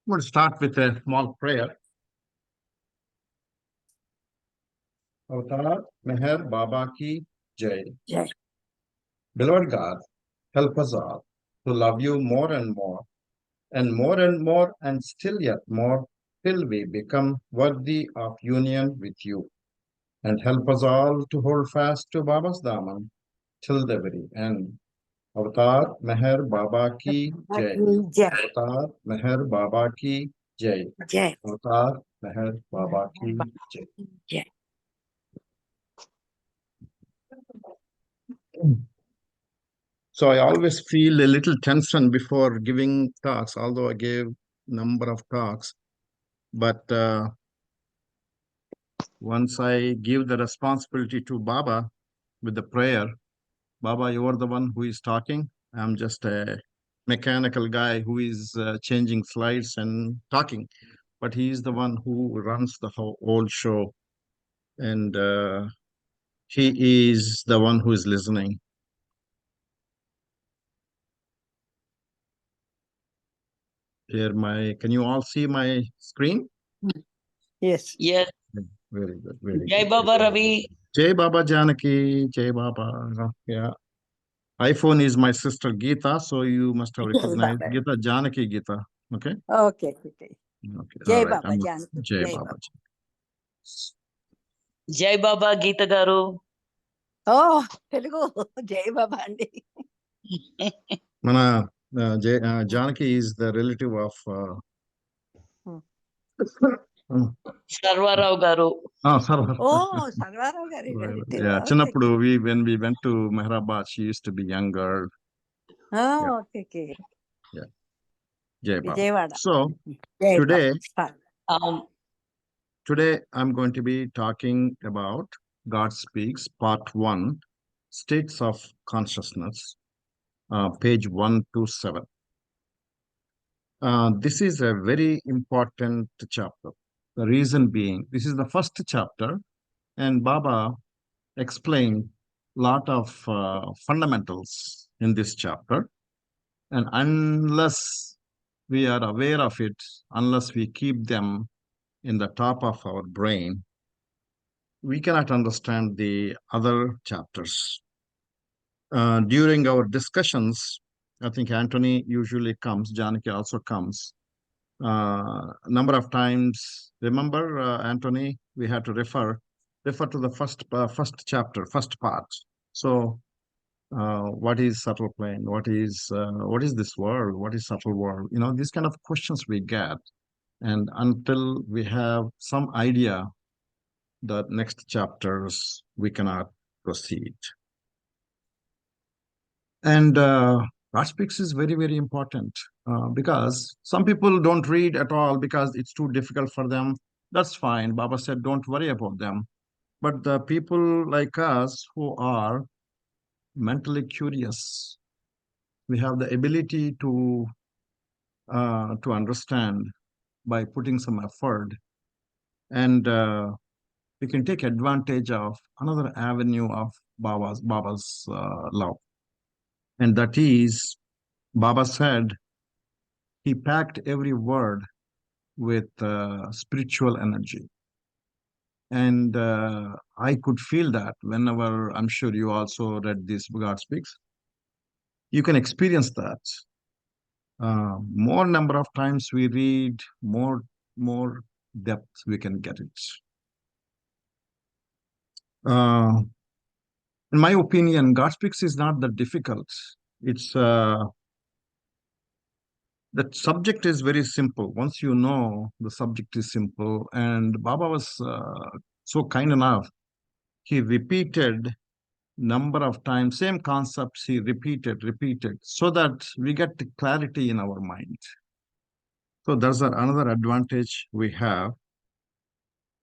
going to start with a small prayer. Avatar Meher Baba Ki Jai. Jai. Beloved God, help us all to love you more and more, and still yet more, till we become worthy of union with you. And help us all to hold fast to Baba's Daman till the very end. Avatar Meher Baba Ki Jai. Jai. Avatar Meher Baba Ki Jai. Jai. Avatar Meher Baba Ki Jai. Jai. So I always feel a little tension before giving talks, although I gave number of talks. But once I give the responsibility to Baba with the prayer, Baba, you are the one who is talking. I'm just a mechanical guy who is changing slides and talking. But he is the one who runs the whole show. And he is the one who is listening. Here, can you all see my screen? Yes. Yes. Very good. Very Jai good. Baba Ravi. Jai Baba Janaki. Jai Baba. Yeah. iPhone is my sister Geeta, so you must have recognized Baba. Geeta Janaki Geeta. Okay. Okay. Okay. Jai All right. Baba Janaki. Jai Jai Baba. Jai Baba Geeta garu. Oh, Telugu. Jai Baba andi. Mana Janaki is the relative of Sarvarao garu. Sarvar. Oh, Sarvarao gari relative. Yeah, Chinnappudu, when we went to Mehrabad, she used to be younger. Oh, okay. Yeah. Jai Baba. Vijayawada. So Jai today, Baba. Today, I'm going to be talking about God Speaks Part 1, States of Consciousness, page 127. This is a very important chapter. The reason being, this is the first chapter, and Baba explained a lot of fundamentals in this chapter. And unless we are aware of it, unless we keep them in the top of our brain, we cannot understand the other chapters. During our discussions, I think Anthony usually comes, Janaki also comes. Number of times, remember, Anthony, we had to refer to the first chapter, first part. So, what is subtle plane? What is this world? What is subtle world? You know, these kind of questions we get, and until we have some idea the next chapters, we cannot proceed. And God Speaks is very, very important because some people don't read at all because it's too difficult for them. That's fine. Baba said, don't worry about them. But the people like us who are mentally curious, we have the ability to understand by putting some effort, and we can take advantage of another avenue of Baba's love. And that is, Baba said, he packed every word with spiritual energy. And I could feel that whenever, I'm sure you also read this, God Speaks, you can experience that. More number of times we read, more depth we can get it. In my opinion, God Speaks is not that difficult. It's the subject is very simple. Once you know, the subject is simple. And Baba was so kind enough. He repeated number of times, same concepts he repeated, so that we get the clarity in our mind. So that's another advantage we have.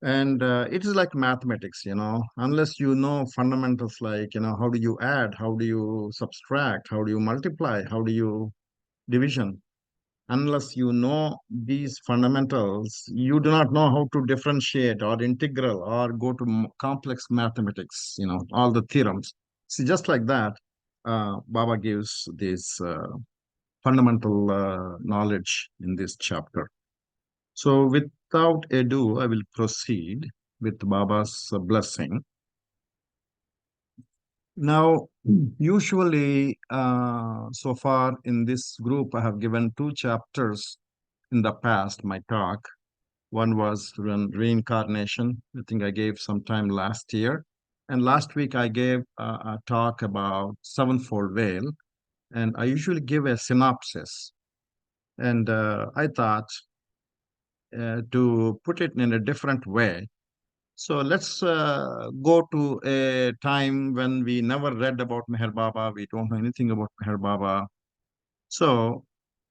And it is like mathematics, you know, unless you know fundamentals like, you know, how do you add, how do you subtract, how do you multiply, how do you division? Unless you know these fundamentals, you do not know how to differentiate or integral or go to complex mathematics, you know, all the theorems. See, just like that, Baba gives this fundamental knowledge in this chapter. So without ado, I will proceed with Baba's blessing. Now, usually, so far in this group, I have given two chapters in the past, my talk. One was reincarnation. I think I gave some time last year. And last week, I gave a talk about sevenfold veil. And I usually give a synopsis. And I thought to put it in a different way. So let's go to a time when we never read about Meher Baba. We don't know anything about Meher Baba. So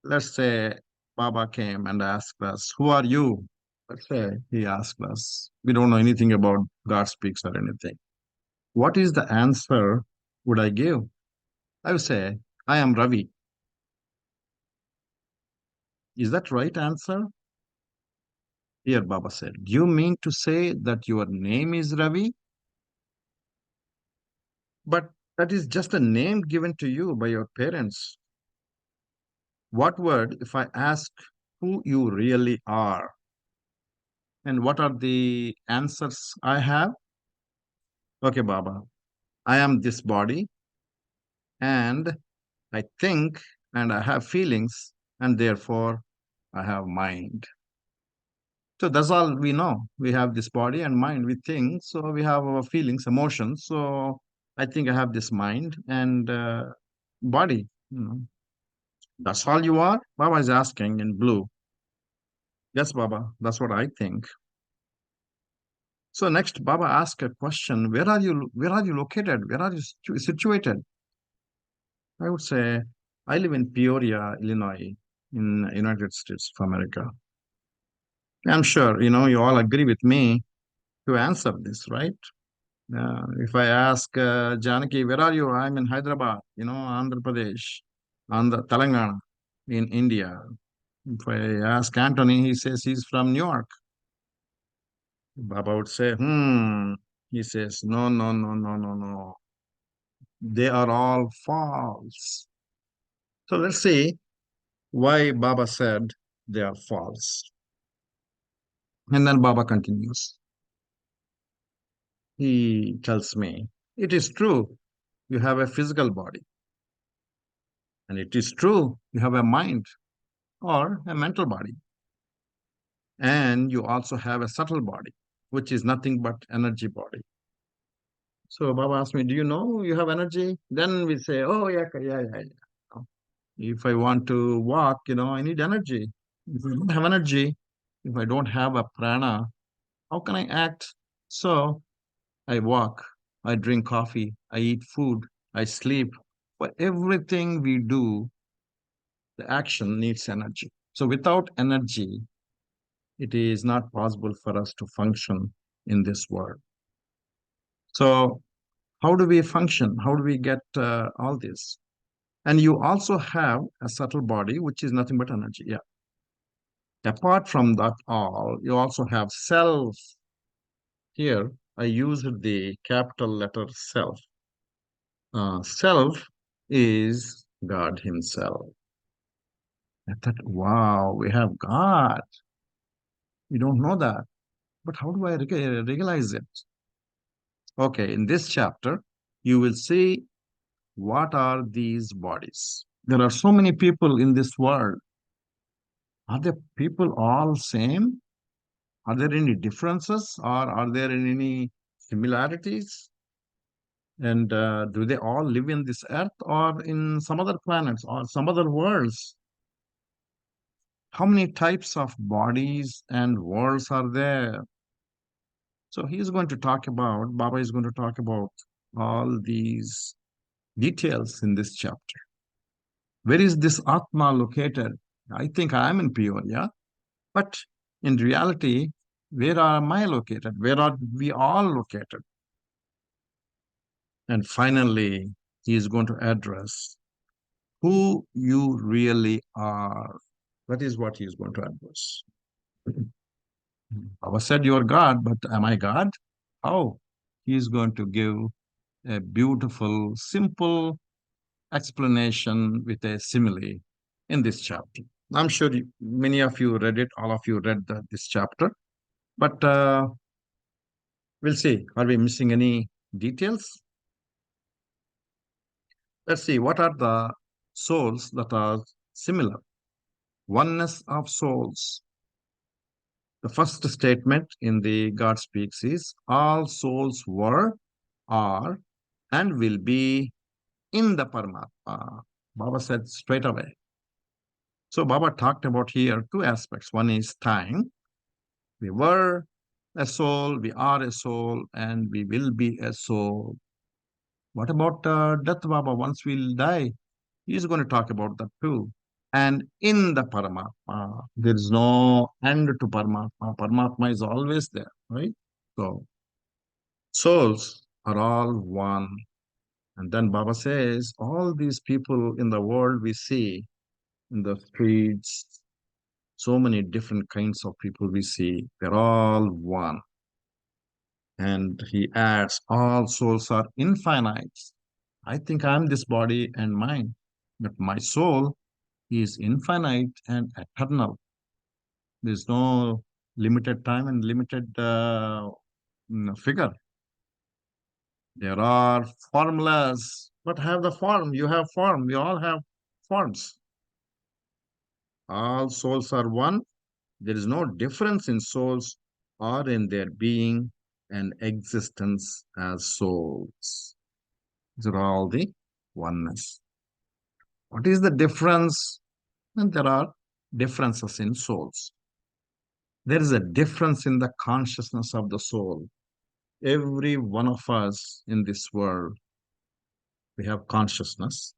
let's say Baba came and asked us, "Who are you?" Let's say he asked us. We don't know anything about God speaks or anything. What is the answer would I give? I would say, "I am Ravi." Is that right answer? Here Baba said, "Do you mean to say that your name is Ravi? But that is just a name given to you by your parents. What word if I ask who you really are? And what are the answers I have? Okay, Baba, I am this body and I think and I have feelings and therefore I have mind. So that's all we know. We have this body and mind. We think, so we have our feelings, emotions. So I think I have this mind and body. That's all you are? Baba is asking in blue. Yes, Baba, that's what I think. So next, Baba asked a question: Where are you? Where are you located? Where are you situated? I would say I live in Peoria, Illinois, in United States of America. I'm sure you all agree with me to answer this, right? If I ask Janaki, where are you? I'm in Hyderabad, Andhra Pradesh, Andhra Telangana, in India. If I ask Anthony, he says he's from New York. Baba would say, He says, no, no, no, no, no, no. They are all false. So let's see why Baba said they are false. And then Baba continues. He tells me, it is true, you have a physical body. And it is true, you have a mind or a mental body. And you also have a subtle body, which is nothing but energy body. So Baba asked me, do you know you have energy? Then we say, oh, yeah, yeah, yeah, yeah. If I want to walk, I need energy. If I don't have energy, if I don't have a prana, how can I act? So I walk, I drink coffee, I eat food, I sleep. For everything we do, the action needs energy. So without energy, it is not possible for us to function in this world. So how do we function? How do we get all this? And you also have a subtle body, which is nothing but energy. Yeah. Apart from that all, you also have self. Here, I used the capital letter self. Self is God Himself. I thought, wow, we have God. We don't know that. But how do I realize it? Okay, in this chapter, you will see what are these bodies. There are so many people in this world. Are the people all same? Are there any differences or are there any similarities? And do they all live in this earth or in some other planets or some other worlds? How many types of bodies and worlds are there? So he is going to talk about, Baba is going to talk about all these details in this chapter. Where is this Atma located? I think I am in Peoria, but in reality, where am I located? Where are we all located? And finally, he is going to address who you really are. That is what he is going to address. Baba said you are God, but am I God? How? He is going to give a beautiful, simple explanation with a simile in this chapter. I'm sure many of you read it, all of you read this chapter, but we'll see. Are we missing any details? Let's see. What are the souls that are similar? Oneness of souls. The first statement in the God Speaks is all souls were, are, and will be in the Paramatma. Baba said straight away. So Baba talked about here two aspects. One is time. We were a soul, we are a soul, and we will be a soul. What about death, Baba? Once we'll die, he's going to talk about that too. And in the Paramatma, there is no end to Paramatma. Paramatma is always there, right? So souls are all one. And then Baba says, all these people in the world we see in the streets, so many different kinds of people we see, they're all one. And he adds, all souls are infinite. I think I'm this body and mind, but my soul is infinite and eternal. There's no limited time and limited figure. There are formulas, but have the form. You have form. We all have forms. All souls are one. There is no difference in souls or in their being and existence as souls. These are all the oneness. What is the difference? And there are differences in souls. There is a difference in the consciousness of the soul. Every one of us in this world, we have consciousness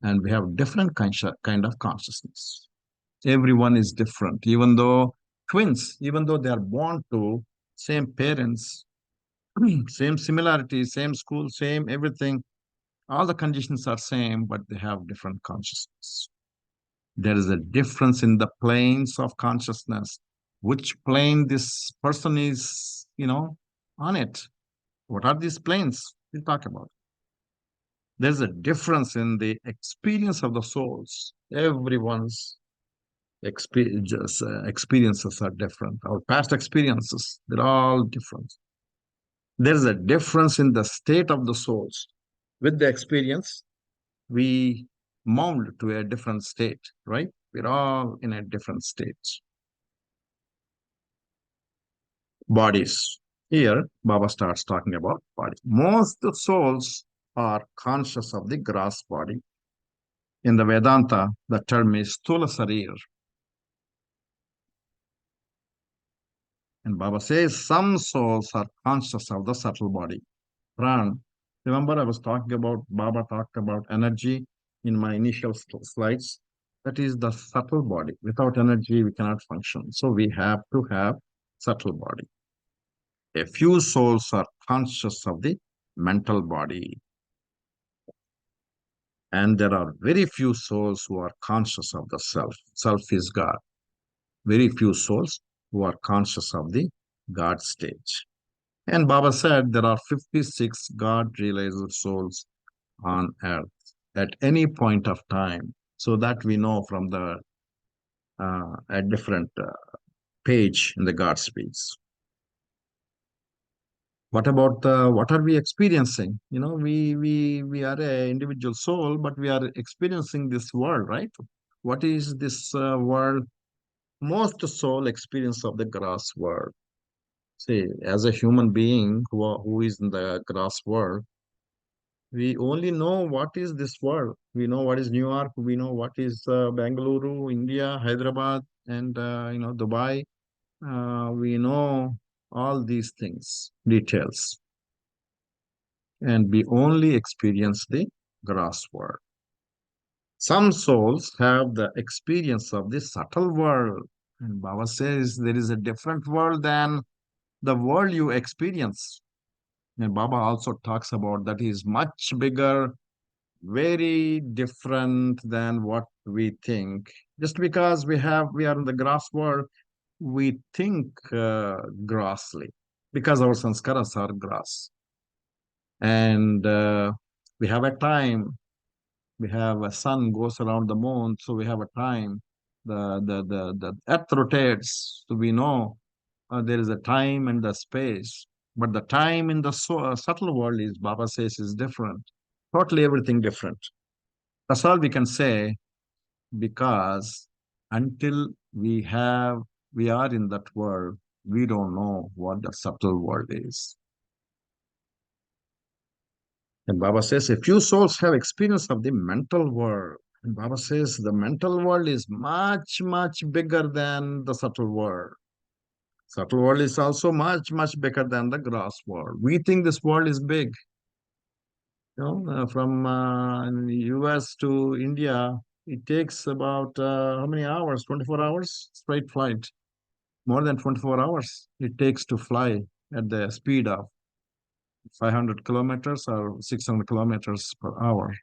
and we have different kind of consciousness. Everyone is different, even though twins, even though they are born to same parents, same similarities, same school, same everything, all the conditions are same, but they have different consciousness. There is a difference in the planes of consciousness, which plane this person is, on it. What are these planes? We'll talk about. There's a difference in the experience of the souls. Everyone's experiences are different. Our past experiences, they're all different. There's a difference in the state of the souls. With the experience, we moved to a different state, right? We're all in a different state. Bodies. Here, Baba starts talking about body. Most souls are conscious of the gross body. In the Vedanta, the term is Stula Sarir. And Baba says some souls are conscious of the subtle body. Pran. Remember, I was talking about, Baba talked about energy in my initial slides. That is the subtle body. Without energy, we cannot function. So we have to have subtle body. A few souls are conscious of the mental body. And there are very few souls who are conscious of the self. Self is God. Very few souls who are conscious of the God stage. And Baba said there are 56 God realized souls on earth at any point of time. So that we know from the a different page in the God Speaks. What about what are we experiencing? We are a individual soul, but we are experiencing this world, right? What is this world? Most soul experience of the grass world. See, as a human being who is in the grass world, we only know what is this world. We know what is New York. We know what is Bangalore, India, Hyderabad, and Dubai. We know all these things, details, and we only experience the gross world. Some souls have the experience of the subtle world, and Baba says there is a different world than the world you experience. And Baba also talks about that is much bigger, very different than what we think. Just because we are in the grass world, we think grossly because our sanskaras are gross. And we have a time, we have a sun goes around the moon, so we have a time the earth rotates, so we know there is a time and the space. But the time in the subtle world is, Baba says, is different. Totally everything different. That's all we can say, because until we are in that world, we don't know what the subtle world is. And Baba says, a few souls have experience of the mental world. And Baba says the mental world is much, much bigger than the subtle world. Subtle world is also much, much bigger than the gross world. We think this world is big. From US to India, it takes about how many hours? 24 hours straight flight. More than 24 hours it takes to fly at the speed of 500 kilometers or 600 kilometers per hour.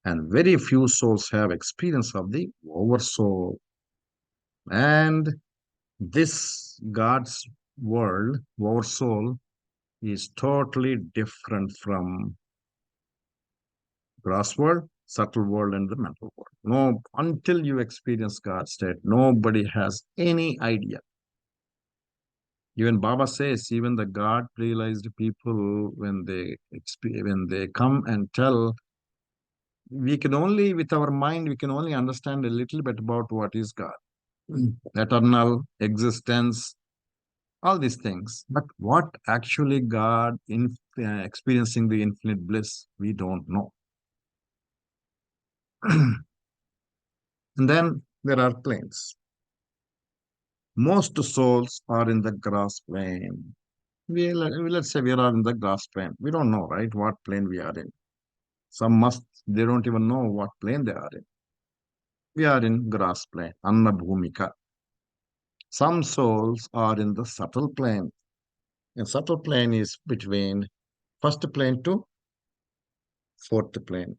And very few souls have experience of the oversoul. And this God's world, oversoul, is totally different from gross world, subtle world, and the mental world. No, until you experience God's state, nobody has any idea. Even Baba says, even the God realized people, when they come and tell, we can only, with our mind, we can only understand a little bit about what is God, eternal existence, all these things. But what actually God in experiencing the infinite bliss, we don't know. And then there are planes. Most souls are in the grass plane. Let's say we are in the grass plane. We don't know, right, what plane we are in. They don't even know what plane they are in. We are in grass plane, Anna Bhumika. Some souls are in the subtle plane. And subtle plane is between first plane to fourth plane.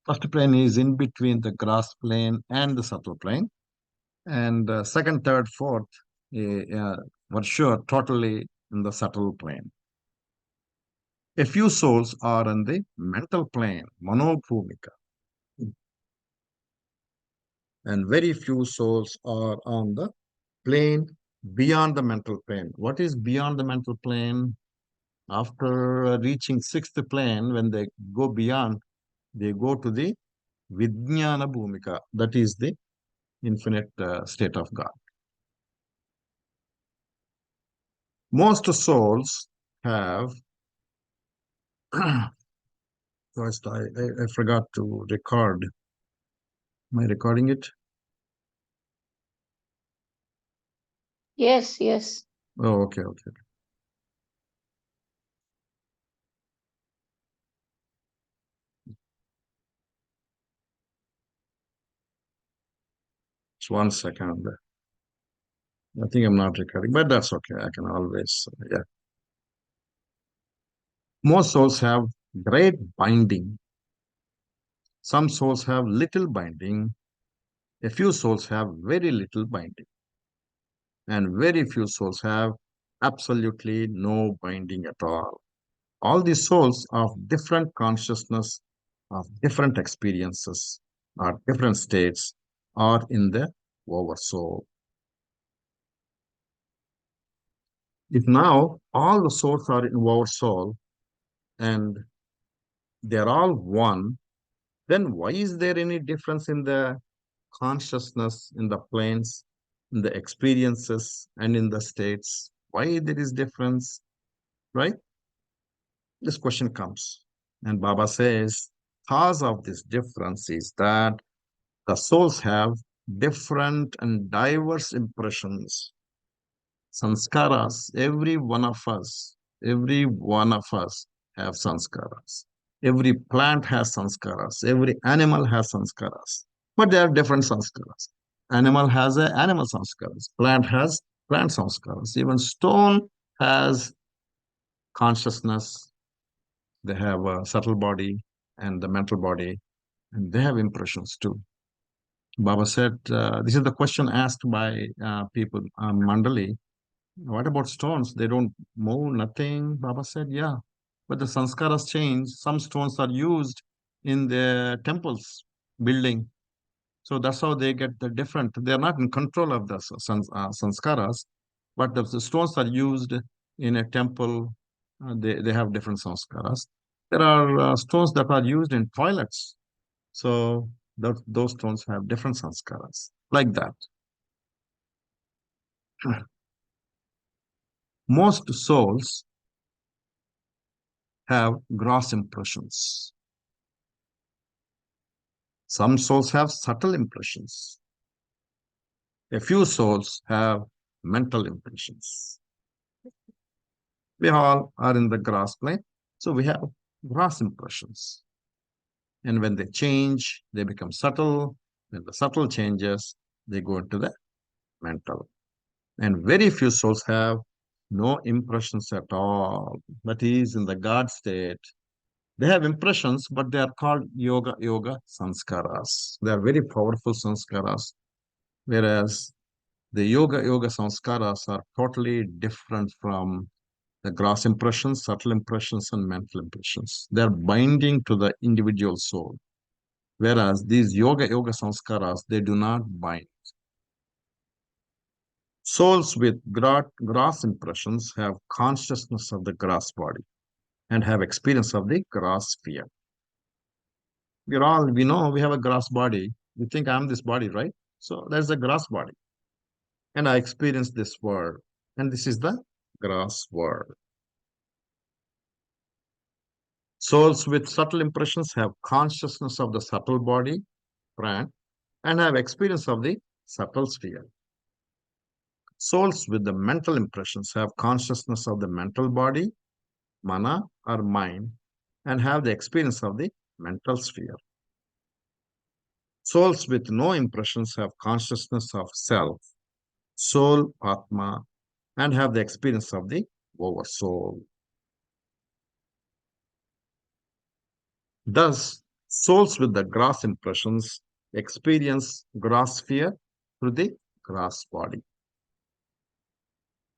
First plane is in between the grass plane and the subtle plane. And second, third, fourth, for sure, totally in the subtle plane. A few souls are on the mental plane, Manobhumika. And very few souls are on the plane beyond the mental plane. What is beyond the mental plane? After reaching sixth plane, when they go beyond, they go to the Vijnana Bhumika. That is the infinite state of God. Most souls have, first I forgot to record. Am I recording it? Yes, yes. Oh, okay. Just 1 second. I think I'm not recording, but that's okay. I can always, yeah. Most souls have great binding. Some souls have little binding. A few souls have very little binding. And very few souls have absolutely no binding at all. All these souls of different consciousness, of different experiences, or different states, are in the oversoul. If now all the souls are in oversoul and they're all one, then why is there any difference in the consciousness, in the planes, in the experiences, and in the states? Why there is difference, right? This question comes. And Baba says, cause of this difference is that the souls have different and diverse impressions, sanskaras. Every one of us have sanskaras. Every plant has sanskaras. Every animal has sanskaras. But they are different sanskaras. Animal has a animal sanskaras. Plant has plant sanskaras. Even stone has consciousness. They have a subtle body and the mental body, and they have impressions too. Baba said, this is the question asked by people, Mandali. What about stones? They don't move, nothing. Baba said, yeah. But the sanskaras change. Some stones are used in the temples building. So that's how they get the different. They are not in control of the sanskaras, but the stones are used in a temple. They have different sanskaras. There are stones that are used in toilets. So those stones have different sanskaras, like that. Most souls have gross impressions. Some souls have subtle impressions. A few souls have mental impressions. We all are in the gross plane, so we have gross impressions. And when they change, they become subtle. When the subtle changes, they go into the mental. And very few souls have no impressions at all. That is in the God state. They have impressions, but they are called yoga sanskaras. They are very powerful sanskaras, whereas the yoga sanskaras are totally different from the gross impressions, subtle impressions, and mental impressions. They are binding to the individual soul, whereas these yoga sanskaras, they do not bind. Souls with gross impressions have consciousness of the gross body and have experience of the gross sphere. We know we have a gross body. We think I'm this body, right? So there's a gross body. And I experience this world. And this is the gross world. Souls with subtle impressions have consciousness of the subtle body, pran, and have experience of the subtle sphere. Souls with the mental impressions have consciousness of the mental body, mana or mind, and have the experience of the mental sphere. Souls with no impressions have consciousness of self, soul, atma, and have the experience of the oversoul. Thus, souls with the gross impressions experience gross sphere through the gross body.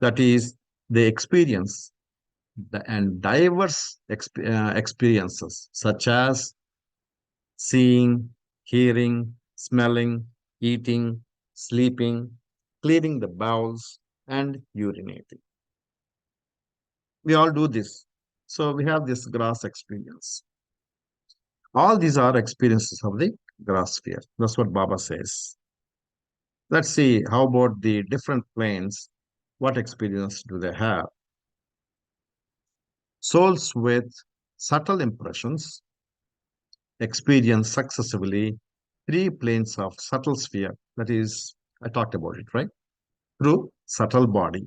That is, they experience and diverse experiences such as seeing, hearing, smelling, eating, sleeping, clearing the bowels, and urinating. We all do this. So we have this gross experience. All these are experiences of the gross sphere. That's what Baba says. Let's see how about the different planes. What experience do they have? Souls with subtle impressions experience successively three planes of subtle sphere. That is, I talked about it, right? Through subtle body.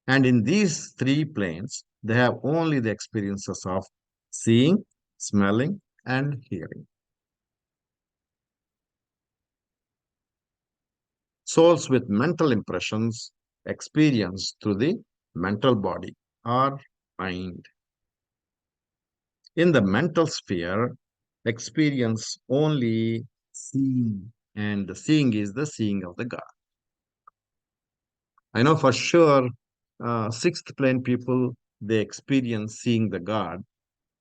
And in these three planes, they have only the experiences of seeing, smelling, and hearing. Souls with mental impressions experience through the mental body or mind. In the mental sphere, experience only seeing, and the seeing is the seeing of the God. I know for sure, sixth plane people, they experience seeing the God,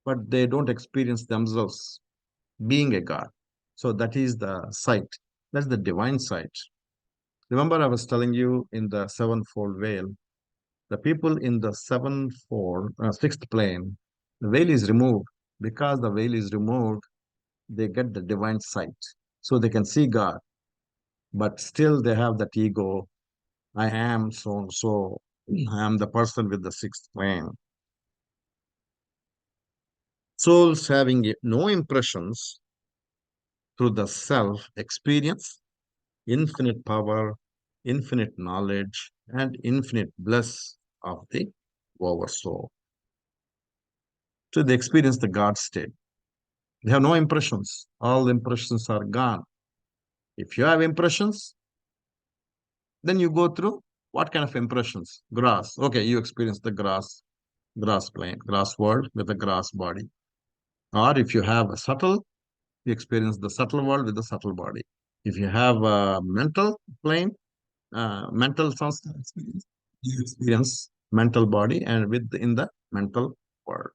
but they don't experience themselves being a God. So that is the sight. That's the divine sight. Remember, I was telling you in the sevenfold veil, the people in the sixth plane, the veil is removed. Because the veil is removed, they get the divine sight. So they can see God, but still they have that ego. I am so and so. I am the person with the sixth plane. Souls having no impressions through the self experience, infinite power, infinite knowledge, and infinite bliss of the oversoul. So they experience the God state. They have no impressions. All impressions are gone. If you have impressions, then you go through what kind of impressions? Grass. Okay, you experience the grass plane, grass world with a grass body. Or if you have a subtle, you experience the subtle world with the subtle body. If you have a mental plane, mental sense experience, you experience mental body and in the mental world.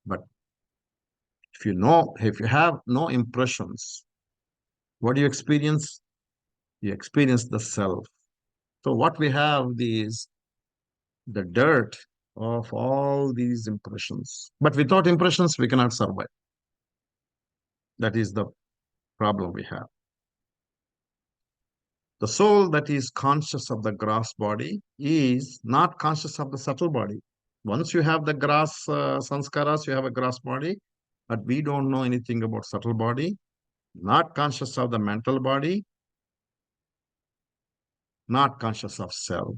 But if you have no impressions, What do you experience? You experience the self. So what we have is the dirt of all these impressions. But without impressions, we cannot survive. That is the problem we have. The soul that is conscious of the gross body is not conscious of the subtle body. Once you have the gross sanskaras, you have a gross body, but we don't know anything about subtle body, not conscious of the mental body, not conscious of self.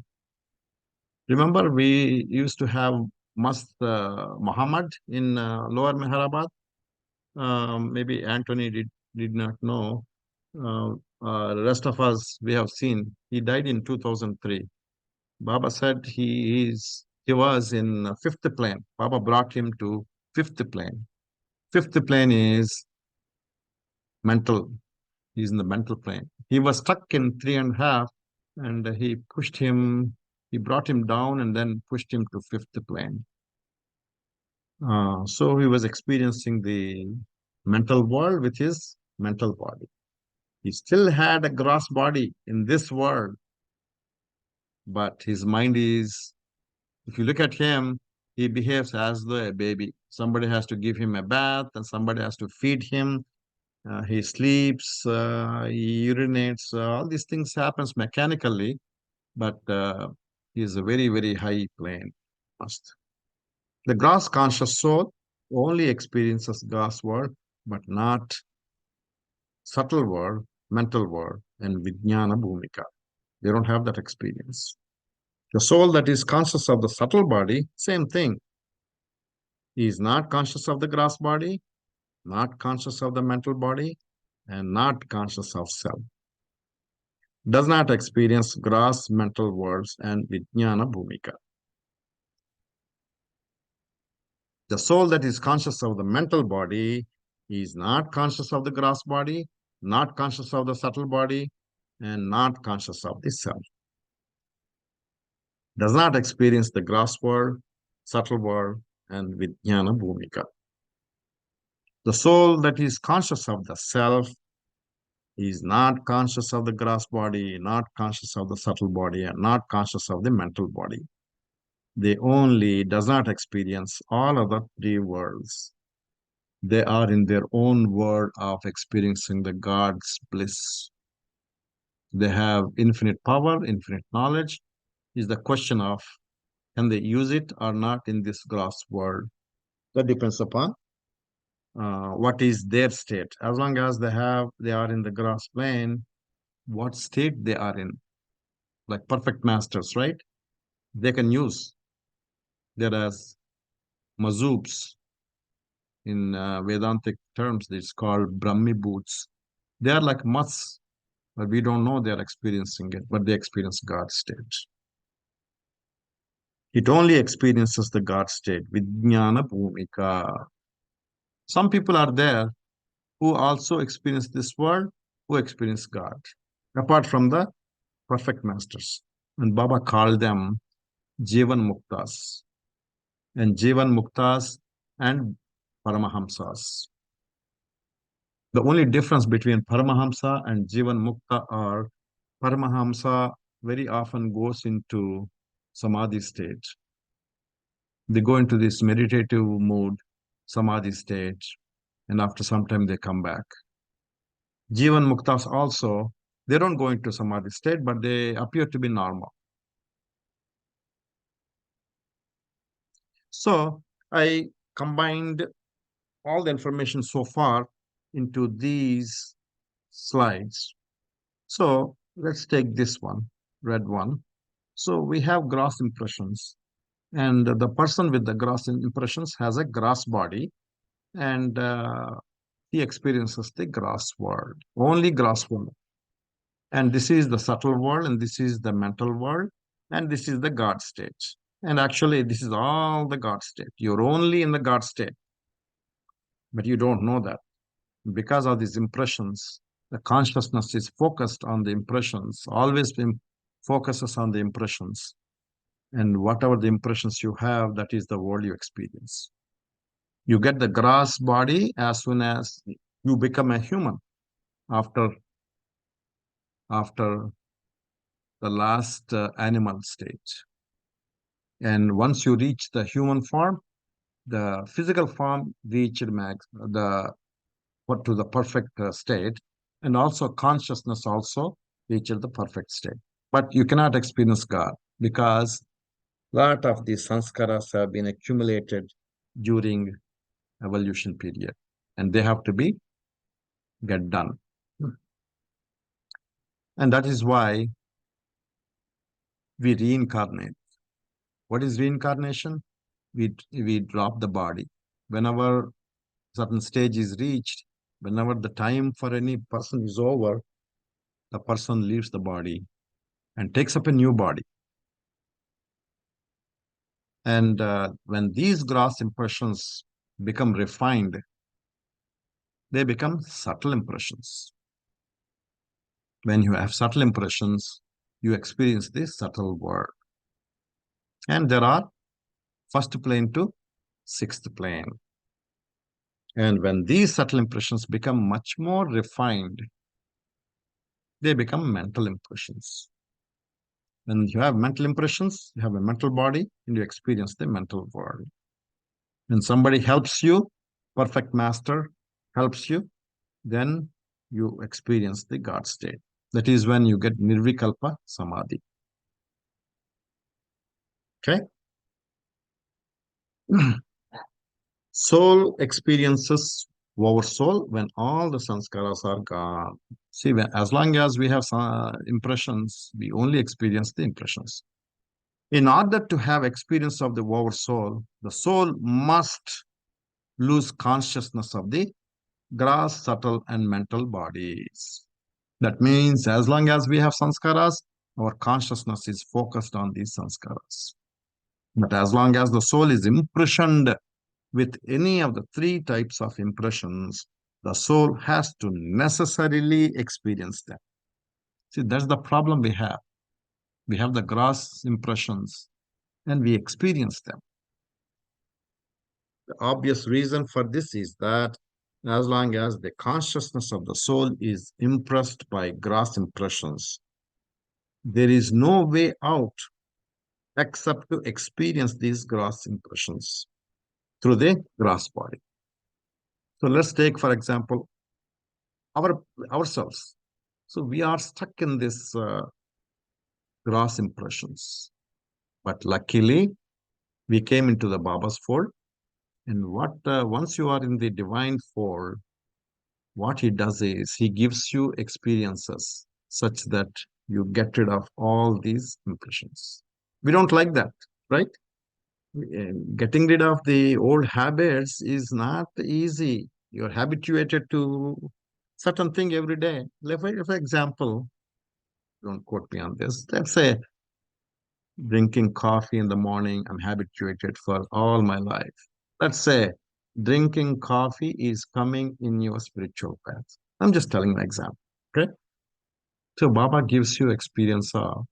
Remember, we used to have Mast Muhammad in Lower Mehrabad. Maybe Anthony did not know. The rest of us, we have seen. He died in 2003. Baba said he was in fifth plane. Baba brought him to fifth plane. Fifth plane is mental. He's in the mental plane. He was stuck in three and a half, and he brought him down and then pushed him to fifth plane. So he was experiencing the mental world with his mental body. He still had a gross body in this world, but his mind is, if you look at him, he behaves as though a baby. Somebody has to give him a bath and somebody has to feed him. He sleeps, he urinates, all these things happens mechanically, but he is a very, very high plane. The gross conscious soul only experiences gross world, but not subtle world, mental world, and Vijnana Bhumika. They don't have that experience. The soul that is conscious of the subtle body, same thing. He is not conscious of the gross body, not conscious of the mental body, and not conscious of self. Does not experience gross mental worlds and Vijnana Bhumika. The soul that is conscious of the mental body is not conscious of the gross body, not conscious of the subtle body, and not conscious of the self. Does not experience the gross world, subtle world, and Vijnana Bhumika. The soul that is conscious of the self is not conscious of the gross body, not conscious of the subtle body, and not conscious of the mental body. They only does not experience all of the three worlds. They are in their own world of experiencing the God's bliss. They have infinite power, infinite knowledge. Is the question of can they use it or not in this gross world? That depends upon what is their state. As long as they are in the gross plane, what state they are in, like perfect masters, right? They can use. Whereas mazubs in Vedantic terms, it's called Brahmi boots. They are like mats, but we don't know they are experiencing it, but they experience God state. It only experiences the God state, Vijnana Bhumika. Some people are there who also experience this world, who experience God, apart from the perfect masters. And Baba called them Jivan Muktas. And Jivan Muktas and Paramahamsas. The only difference between Paramahamsa and Jivan Mukta are Paramahamsa very often goes into Samadhi state. They go into this meditative mood, Samadhi state, and after some time they come back. Jivan Muktas also, they don't go into Samadhi state, but they appear to be normal. So I combined all the information so far into these slides. So let's take this one, red one. So we have gross impressions, and the person with the gross impressions has a gross body, and he experiences the gross world, only gross world. And this is the subtle world, and this is the mental world, and this is the God state. And actually, this is all the God state. You're only in the God state, but you don't know that. Because of these impressions, the consciousness is focused on the impressions, always focuses on the impressions. And whatever the impressions you have, that is the world you experience. You get the gross body as soon as you become a human. After after the last animal stage. And once you reach the human form, the physical form reached to the perfect state, and also consciousness also reached the perfect state. But you cannot experience God because lot of these sanskaras have been accumulated during evolution period, and they have to be get done. And that is why we reincarnate. What is reincarnation? We drop the body. Whenever certain stage is reached, whenever the time for any person is over, the person leaves the body and takes up a new body. And when these gross impressions become refined, they become subtle impressions. When you have subtle impressions, you experience this subtle world. And there are first plane to sixth plane. And when these subtle impressions become much more refined, they become mental impressions. When you have mental impressions, you have a mental body, and you experience the mental world. When somebody helps you, perfect master helps you, then you experience the God state. That is when you get nirvikalpa samadhi. Okay? Soul experiences our soul when all the sanskaras are gone. See, as long as we have impressions, we only experience the impressions. In order to have experience of the our soul, the soul must lose consciousness of the gross, subtle, and mental bodies. That means as long as we have sanskaras, our consciousness is focused on these sanskaras. But as long as the soul is impressioned with any of the three types of impressions, the soul has to necessarily experience them. See, that's the problem we have. We have the gross impressions and we experience them. The obvious reason for this is that as long as the consciousness of the soul is impressed by gross impressions, there is no way out except to experience these gross impressions through the gross body. So let's take, for example, ourselves. So we are stuck in this gross impressions. But luckily, we came into the Baba's fold. And once you are in the divine fold, what he does is he gives you experiences such that you get rid of all these impressions. We don't like that, right? Getting rid of the old habits is not easy. You're habituated to certain thing every day. Like, for example, don't quote me on this. Let's say drinking coffee in the morning, I'm habituated for all my life. Let's say drinking coffee is coming in your spiritual path. I'm just telling an example. Okay. So Baba gives you experience of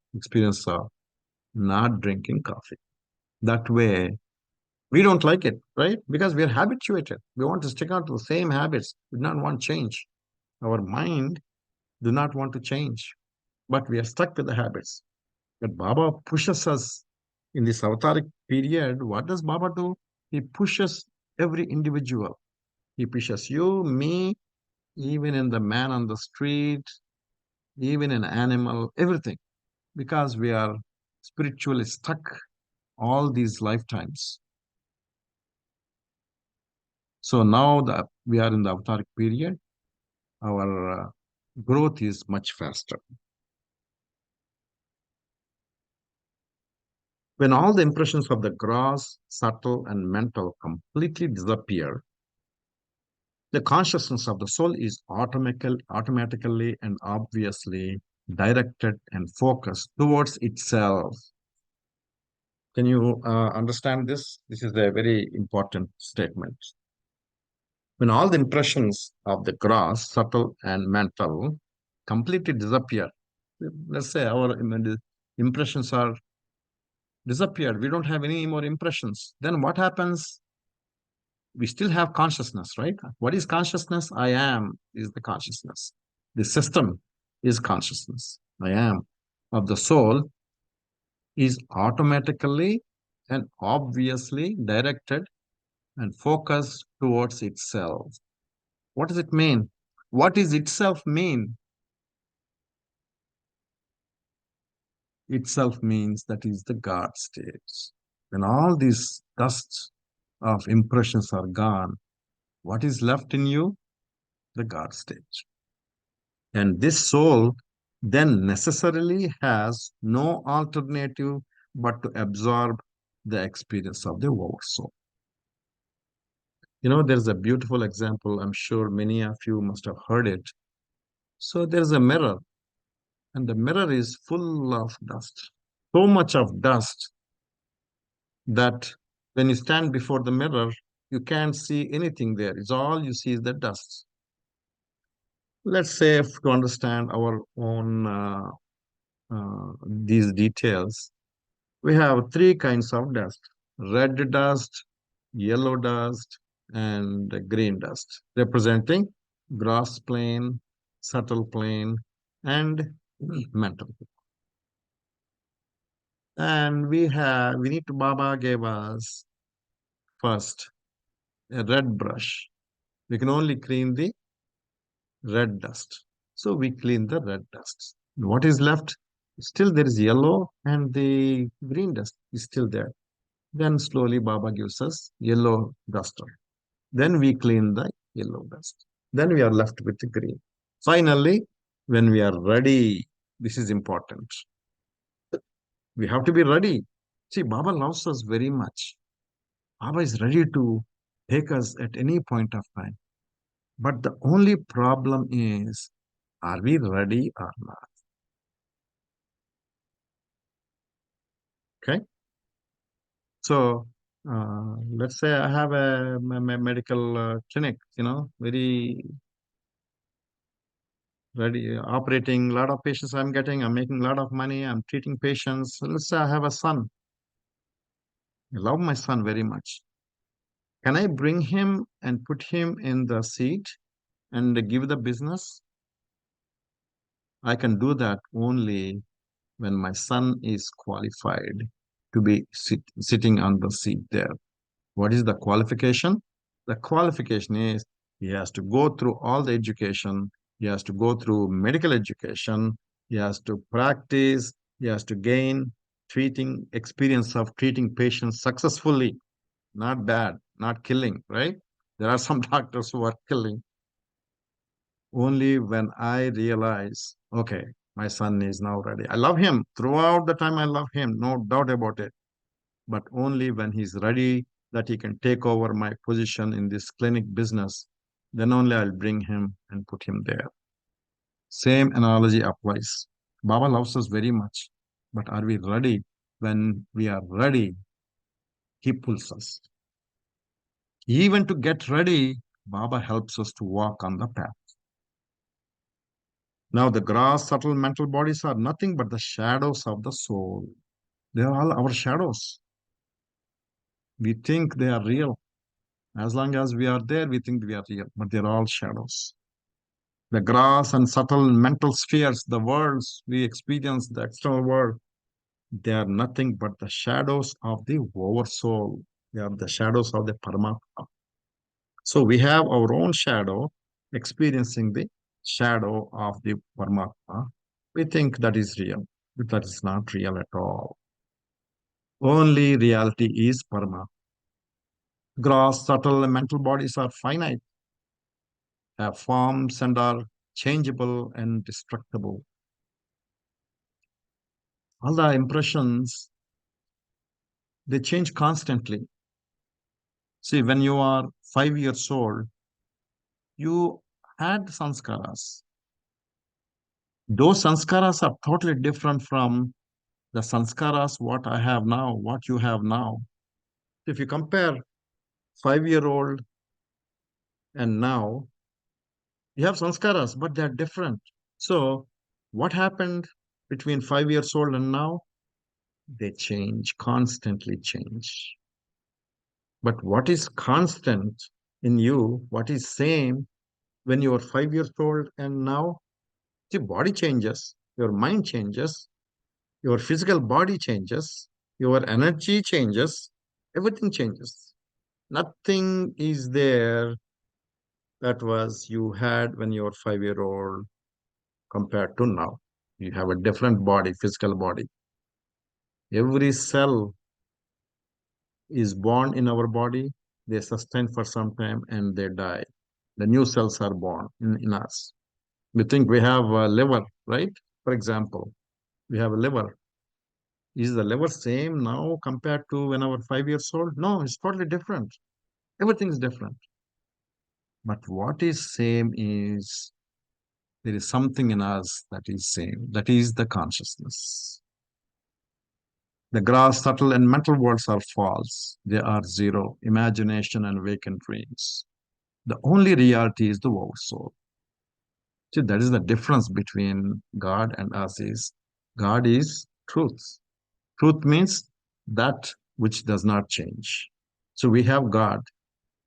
not drinking coffee. That way, we don't like it, right? Because we are habituated. We want to stick out to the same habits. We do not want change. Our mind do not want to change, but we are stuck with the habits. But Baba pushes us in this avataric period. What does Baba do? He pushes every individual. He pushes you, me, even in the man on the street, even an animal, everything, because we are spiritually stuck all these lifetimes. So now that we are in the avataric period, our growth is much faster. When all the impressions of the gross, subtle, and mental completely disappear, the consciousness of the soul is automatically and obviously directed and focused towards itself. Can you understand this? This is a very important statement. When all the impressions of the gross, subtle, and mental completely disappear, let's say our impressions are disappeared, we don't have any more impressions, then what happens? We still have consciousness, right? What is consciousness? I am is the consciousness. The system is consciousness. I am of the soul is automatically and obviously directed and focused towards itself. What does it mean? What does itself mean? Itself means that is the God state. When all these dusts of impressions are gone, what is left in you? The God state. And this soul then necessarily has no alternative but to absorb the experience of the oversoul. There's a beautiful example. I'm sure many of you must have heard it. So there's a mirror, and the mirror is full of dust. So much of dust that when you stand before the mirror, you can't see anything there. It's all you see is the dust. Let's say, if to understand our own these details, we have three kinds of dust: red dust, yellow dust, and green dust, representing gross plane, subtle plane, and mental. And we need to, Baba gave us first a red brush. We can only clean the red dust. So we clean the red dust. What is left? Still there is yellow and the green dust is still there. Then slowly Baba gives us yellow duster. Then we clean the yellow dust. Then we are left with the green. Finally, when we are ready, this is important. We have to be ready. See, Baba loves us very much. Baba is ready to take us at any point of time. But the only problem is, are we ready or not? Okay. So let's say I have a medical clinic, very ready, operating a lot of patients I'm making a lot of money, I'm treating patients. So let's say I have a son. I love my son very much. Can I bring him and put him in the seat and give the business? I can do that only when my son is qualified to be sitting on the seat there. What is the qualification? The qualification is he has to go through all the education, he has to go through medical education, he has to practice, he has to gain treating experience of treating patients successfully, not bad, not killing, right? There are some doctors who are killing. Only when I realize, okay, my son is now ready. I love him throughout the time, I love him, no doubt about it. But only when he's ready that he can take over my position in this clinic business, then only I'll bring him and put him there. Same analogy applies. Baba loves us very much, but are we ready? When we are ready, he pulls us. Even to get ready, Baba helps us to walk on the path. Now, the gross, subtle mental bodies are nothing but the shadows of the soul. They are all our shadows. We think they are real. As long as we are there, we think we are real, but they're all shadows. The gross and subtle mental spheres, the worlds we experience, the external world, they are nothing but the shadows of the oversoul. They are the shadows of the Paramatma. So we have our own shadow experiencing the shadow of the Paramatma. We think that is real, but that is not real at all. Only reality is Paramatma. Gross, subtle, and mental bodies are finite, have forms, and are changeable and destructible. All the impressions, they change constantly. See, when you are 5 years old, you had sanskaras. Those sanskaras are totally different from the sanskaras what I have now, what you have now. If you compare 5-year-old and now, you have sanskaras, but they're different. So what happened between 5 years old and now? They change, constantly change. But what is constant in you, what is same when you are 5 years old and now? See, body changes, your mind changes, your physical body changes, your energy changes, everything changes. Nothing is there that was you had when you were 5 year old compared to now. You have a different body, physical body. Every cell is born in our body, they sustain for some time and they die. The new cells are born in us. We think we have a liver, right? For example, we have a liver. Is the liver same now compared to when I was 5 years old? No, it's totally different. Everything is different. But what is same is there is something in us that is same. That is the consciousness. The gross, subtle, and mental worlds are false. They are zero, imagination and vacant dreams. The only reality is the oversoul. See, that is the difference between God and us is God is truth. Truth means that which does not change. So we have God.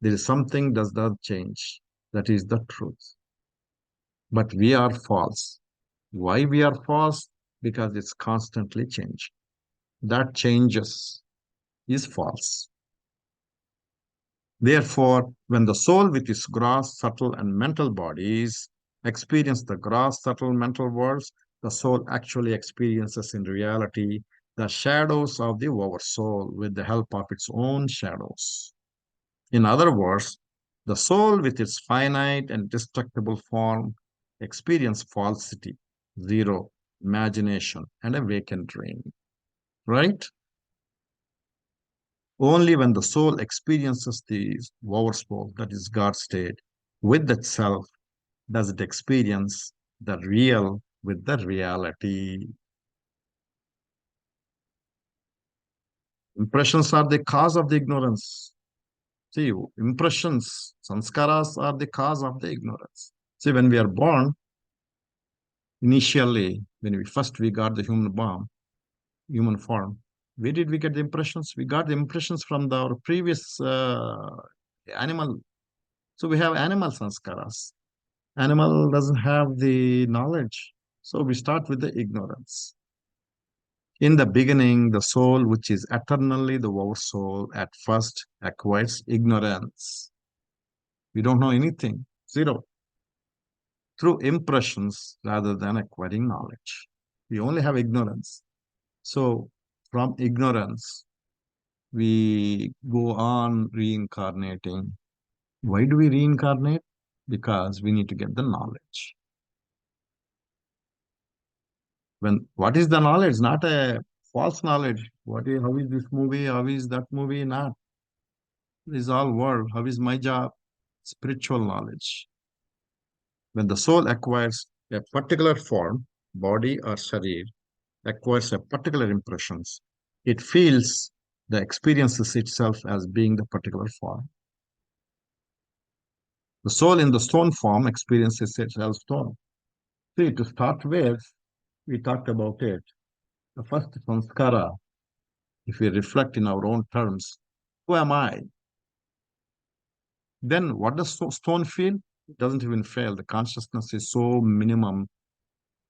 There is something does not change. That is the truth. But we are false. Why we are false? Because it's constantly changing. That changes is false. Therefore, when the soul with its gross, subtle, and mental bodies experience the gross, subtle, mental worlds, the soul actually experiences in reality the shadows of the oversoul with the help of its own shadows. In other words, the soul with its finite and destructible form experience falsity, zero, imagination, and a vacant dream. Right? Only when the soul experiences the oversoul, that is God's state, with itself, does it experience the real with the reality. Impressions are the cause of the ignorance. See, impressions, sanskaras are the cause of the ignorance. See, when we are born, initially, when we got the human form, where did we get the impressions? We got the impressions from our previous animal. So we have animal sanskaras. Animal doesn't have the knowledge. So we start with the ignorance. In the beginning, the soul, which is eternally the oversoul, at first acquires ignorance. We don't know anything, zero, through impressions rather than acquiring knowledge. We only have ignorance. So from ignorance, we go on reincarnating. Why do we reincarnate? Because we need to get the knowledge. When what is the knowledge? Not a false knowledge. How is this movie? How is that movie? Not. It is all world. How is my job? Spiritual knowledge. When the soul acquires a particular form, body or sharir, acquires a particular impressions, it feels the experiences itself as being the particular form. The soul in the stone form experiences itself stone. See, to start with, we talked about it. The first sanskara, if we reflect in our own terms, who am I? Then what does stone feel? It doesn't even feel. The consciousness is so minimum.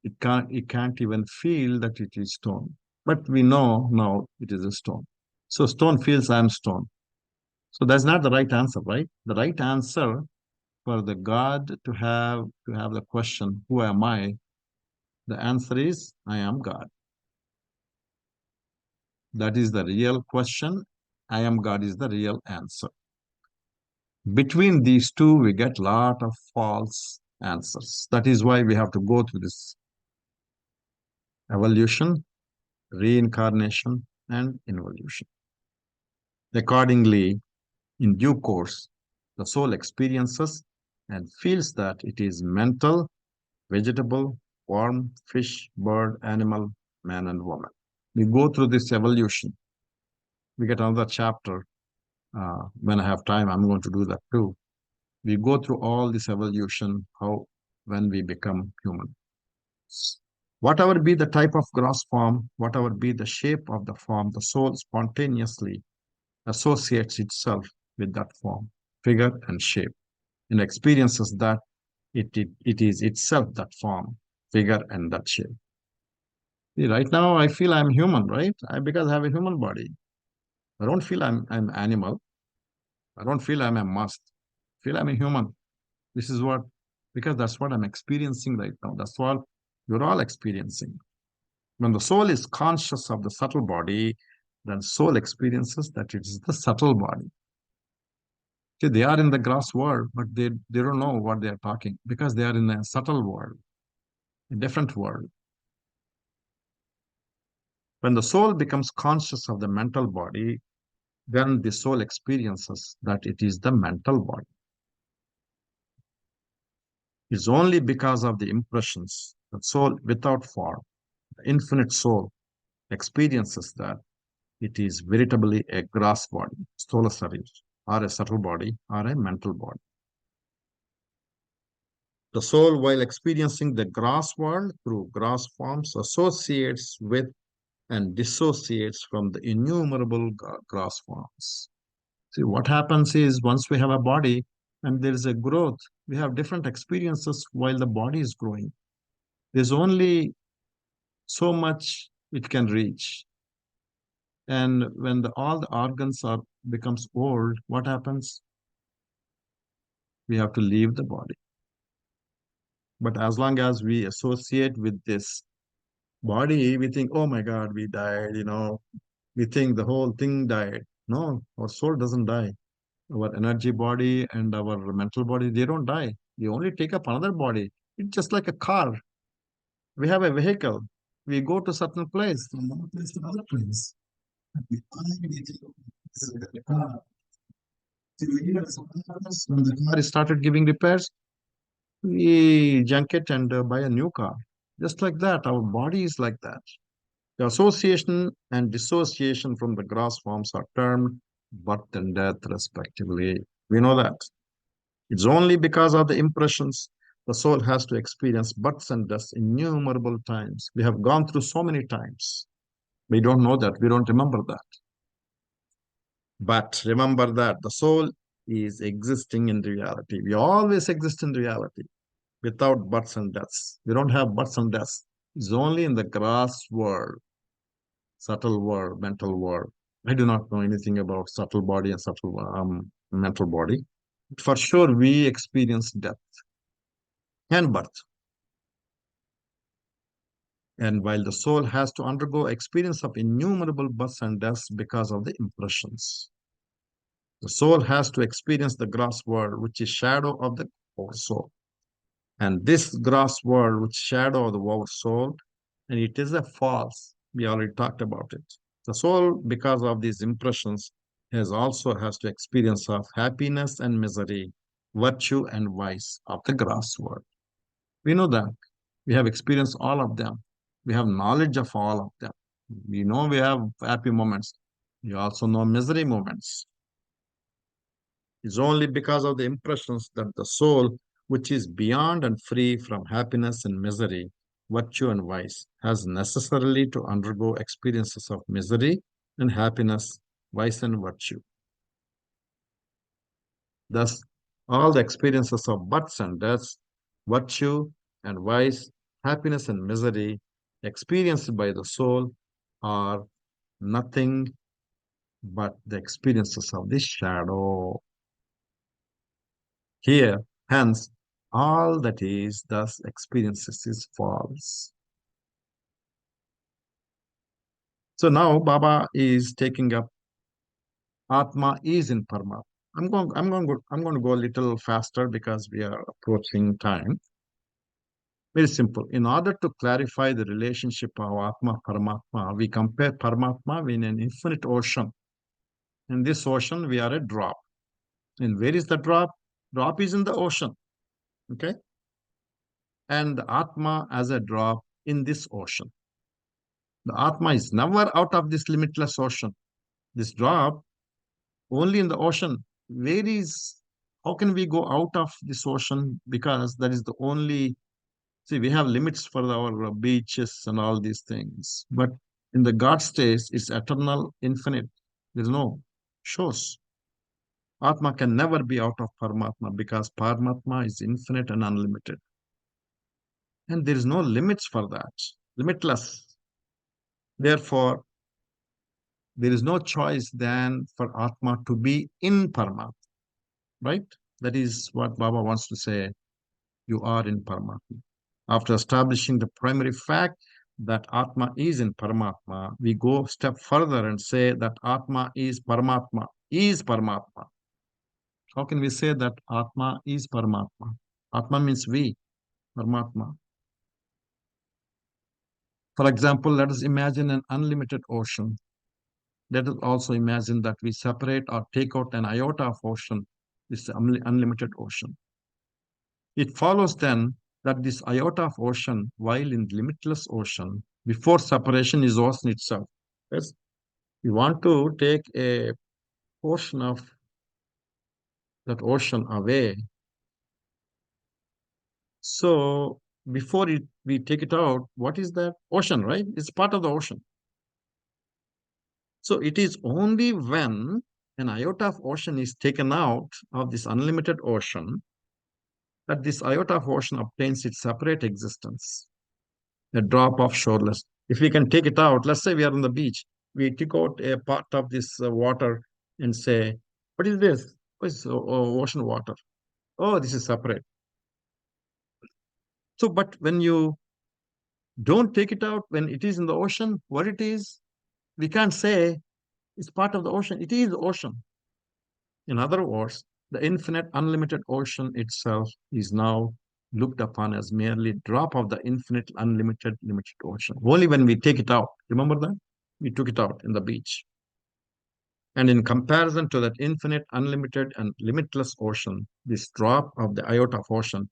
It can't even feel that it is stone. But we know now it is a stone. So stone feels I am stone. So that's not the right answer, right? The right answer for the God to have the question, who am I? The answer is I am God. That is the real question. I am God is the real answer. Between these two, we get a lot of false answers. That is why we have to go through this evolution, reincarnation, and involution. Accordingly, in due course, the soul experiences and feels that it is mental, vegetable, worm, fish, bird, animal, man, and woman. We go through this evolution. We get another chapter. When I have time, I'm going to do that too. We go through all this evolution, how when we become human. Whatever be the type of gross form, whatever be the shape of the form, the soul spontaneously associates itself with that form, figure, and shape, and experiences that it is itself that form. figure and that shape. See, right now I feel I'm human, right? Because I have a human body. I don't feel I'm animal. I don't feel I'm a must. I feel I'm a human. This is what, because that's what I'm experiencing right now. That's what you're all experiencing. When the soul is conscious of the subtle body, then soul experiences that it is the subtle body. See, they are in the gross world, but they don't know what they are talking because they are in a subtle world, a different world. When the soul becomes conscious of the mental body, then the soul experiences that it is the mental body. It's only because of the impressions that soul without form, the infinite soul, experiences that it is veritably a gross body, sthola sarir, or a subtle body, or a mental body. The soul, while experiencing the gross world through gross forms, associates with and dissociates from the innumerable gross forms. See, what happens is once we have a body and there is a growth, we have different experiences while the body is growing. There's only so much it can reach. And when all the organs are becomes old, what happens? We have to leave the body. But as long as we associate with this body, we think, oh my God, we died. We think the whole thing died. No, our soul doesn't die. Our energy body and our mental body, they don't die. They only take up another body. It's just like a car. We have a vehicle. We go to certain place, from one place to another place. We finally take up the car. See, when the car started giving repairs, we junk it and buy a new car. Just like that, our body is like that. The association and dissociation from the gross forms are termed birth and death, respectively. We know that. It's only because of the impressions the soul has to experience births and deaths innumerable times. We have gone through so many times. We don't know that. We don't remember that. But remember that the soul is existing in reality. We always exist in reality without births and deaths. We don't have births and deaths. It's only in the gross world, subtle world, mental world. I do not know anything about subtle body and subtle mental body. For sure, we experience death and birth. And while the soul has to undergo experience of innumerable births and deaths because of the impressions, the soul has to experience the gross world, which is shadow of the core soul. And this gross world, which shadow of the our soul, and it is a false. We already talked about it. The soul, because of these impressions, has to experience of happiness and misery, virtue and vice of the gross world. We know that. We have experienced all of them. We have knowledge of all of them. We know we have happy moments. We also know misery moments. It's only because of the impressions that the soul, which is beyond and free from happiness and misery, virtue and vice, has necessarily to undergo experiences of misery and happiness, vice and virtue. Thus, all the experiences of births and deaths, virtue and vice, happiness and misery experienced by the soul are nothing but the experiences of this shadow. Here, hence, all that is thus experiences is false. So now Baba is taking up Atma is in Parma. I'm going to go a little faster because we are approaching time. Very simple. In order to clarify the relationship of Atma Paramatma, we compare Paramatma in an infinite ocean. In this ocean, we are a drop. And where is the drop? Drop is in the ocean. Okay. And the Atma as a drop in this ocean. The Atma is never out of this limitless ocean. This drop only in the ocean. How can we go out of this ocean? Because that is the only, see, we have limits for our beaches and all these things. But in the God state, it's eternal, infinite. There's no shows. Atma can never be out of Paramatma because Paramatma is infinite and unlimited. And there is no limits for that, limitless. Therefore, there is no choice than for Atma to be in Paramatma, right? That is what Baba wants to say. You are in Paramatma. After establishing the primary fact that Atma is in Paramatma, we go a step further and say that Atma is Paramatma, is Paramatma. How can we say that Atma is Paramatma? Atma means we, Paramatma. For example, let us imagine an unlimited ocean. Let us also imagine that we separate or take out an iota of ocean, this unlimited ocean. It follows then that this iota of ocean, while in limitless ocean, before separation is ocean itself. Yes, we want to take a portion of that ocean away. So before we take it out, what is that? Ocean, right? It's part of the ocean. So it is only when an iota of ocean is taken out of this unlimited ocean that this iota of ocean obtains its separate existence, a drop of shoreless. If we can take it out, let's say we are on the beach, we take out a part of this water and say, what is this? What is ocean water? Oh, this is separate. So, but when you don't take it out, when it is in the ocean, what it is, we can't say it's part of the ocean. It is the ocean. In other words, the infinite, unlimited ocean itself is now looked upon as merely drop of the infinite, unlimited, limited ocean. Only when we take it out. Remember that? We took it out in the beach. And in comparison to that infinite, unlimited, and limitless ocean, this drop of the iota of ocean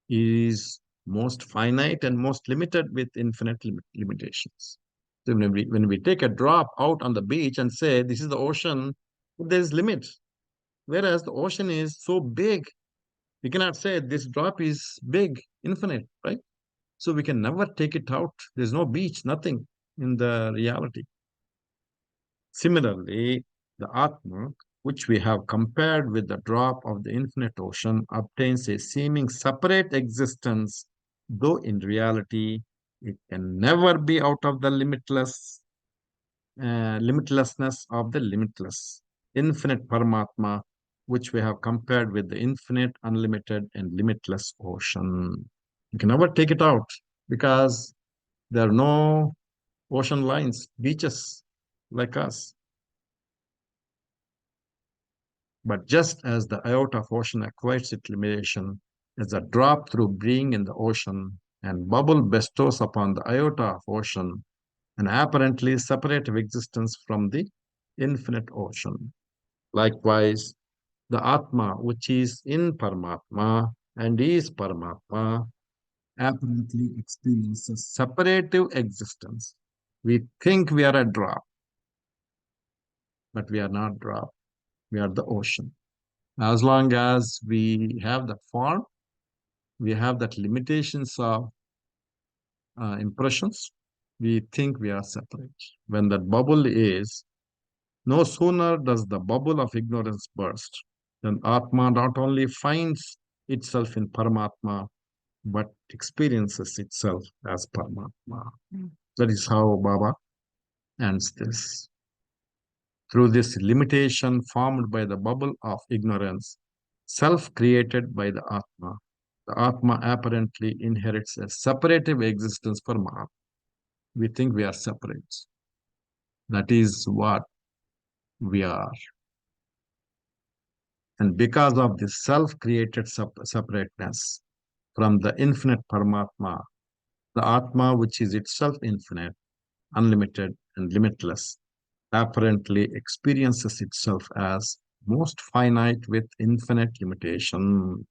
is most finite and most limited with infinite limitations. So when we take a drop out on the beach and say, this is the ocean, there's limits. Whereas the ocean is so big, we cannot say this drop is big, infinite, right? So we can never take it out. There's no beach, nothing in the reality. Similarly, the Atma, which we have compared with the drop of the infinite ocean, obtains a seeming separate existence, though in reality, it can never be out of the limitlessness of the limitless, infinite Paramatma, which we have compared with the infinite, unlimited, and limitless ocean. You can never take it out because there are no ocean lines, beaches like us. But just as the iota of ocean acquires its limitation as a drop through being in the ocean, and bubble bestows upon the iota of ocean an apparently separative existence from the infinite ocean. Likewise, the Atma, which is in Paramatma and is Paramatma, apparently experiences separative existence. We think we are a drop, but we are not drop. We are the ocean. As long as we have that form, we have that limitations of impressions, we think we are separate. When that bubble is, no sooner does the bubble of ignorance burst, then Atma not only finds itself in Paramatma, but experiences itself as Paramatma. That is how Baba ends this. Through this limitation formed by the bubble of ignorance, self created by the Atma apparently inherits a separative existence for Mahat. We think we are separate. That is what we are. And because of this self created separateness from the infinite Paramatma, the Atma, which is itself infinite, unlimited, and limitless, apparently experiences itself as most finite with infinite limitations.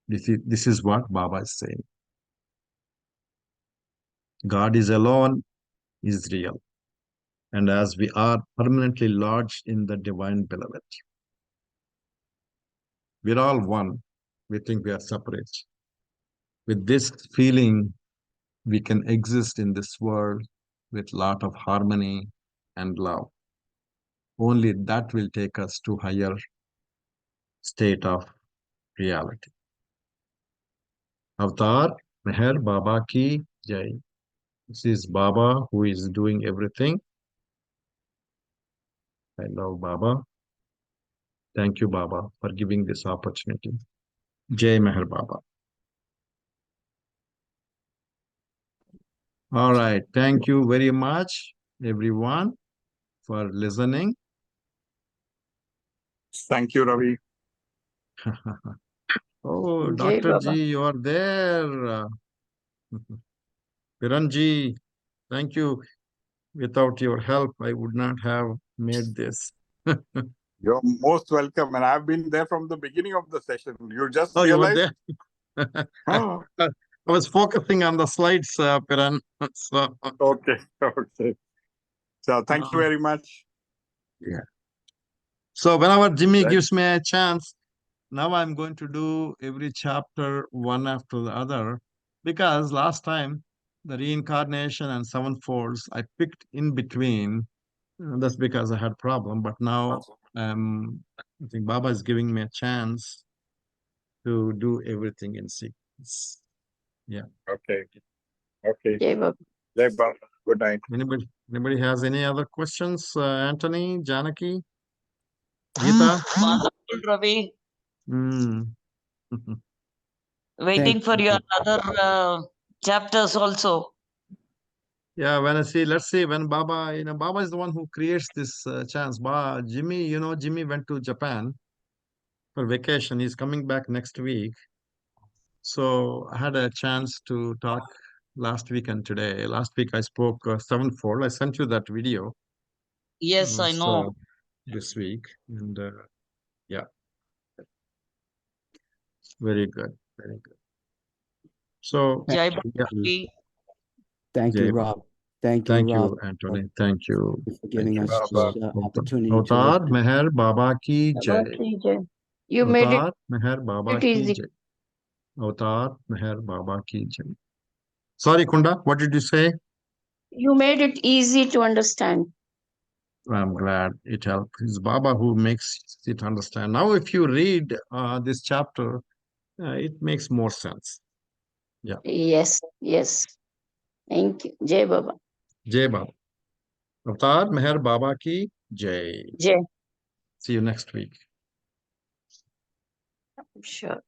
This is what Baba is saying. God is alone, is real. And as we are permanently lodged in the divine beloved, we're all one. We think we are separate. With this feeling, we can exist in this world with lot of harmony and love. Only that will take us to higher state of reality. Avatar, Meher Baba ki jai. This is Baba who is doing everything. I love Baba. Thank you, Baba, for giving this opportunity. Jai Meher Baba. All right. Thank you very much, everyone, for listening. Thank you, Ravi. Oh, Jai Dr. Baba. G, you are there. Piranji, thank you. Without your help, I would not have made this. You're most welcome. And I've been there from the beginning of the session. You just Oh, you were realized? there? Oh, I was focusing on the slides, Piran. So, okay. Okay. So thank you very much. yeah. So whenever Jimmy Right. gives me a chance, now I'm going to do every chapter one after the other, because last time the reincarnation and sevenfolds I picked in between. That's because I had problem, but now I think Baba is giving me a chance to do everything in sequence. Yeah. Okay. Okay. Jai Baba. Jai Baba. Good night. Anybody has any other questions? Anthony, Janaki, Geeta? Wonderful, Ravi. Mm. Waiting for your other chapters also. Yeah, when I see, let's see, when Baba, Baba is the one who creates this chance. Jimmy, Jimmy went to Japan for vacation. He's coming back next week. So I had a chance to talk last week and today. Last week I spoke sevenfold. I sent you that video. Yes, I know. This week. And yeah, very good. Very good. So, Jai yeah, Baba. Thank Jai you, Baba. Rob. Thank you, Thank Rob, you, Anthony. Thank you. for giving Thank you. us Baba. this So, opportunity to Avatar listen. Meher Baba ki Baba jai. ki jai. You made Avatar Meher Baba it ki easy. jai. Avatar Meher Baba ki jai. Sorry, Kunda, what did you say? You made it easy to understand. I'm glad it helped. It's Baba who makes it understand. Now, if you read this chapter, it makes more sense. Yeah. Yes, yes. Thank you. Jai Baba. Jai Baba. Avatar Meher Baba ki jai. Jai. See you next week. Sure.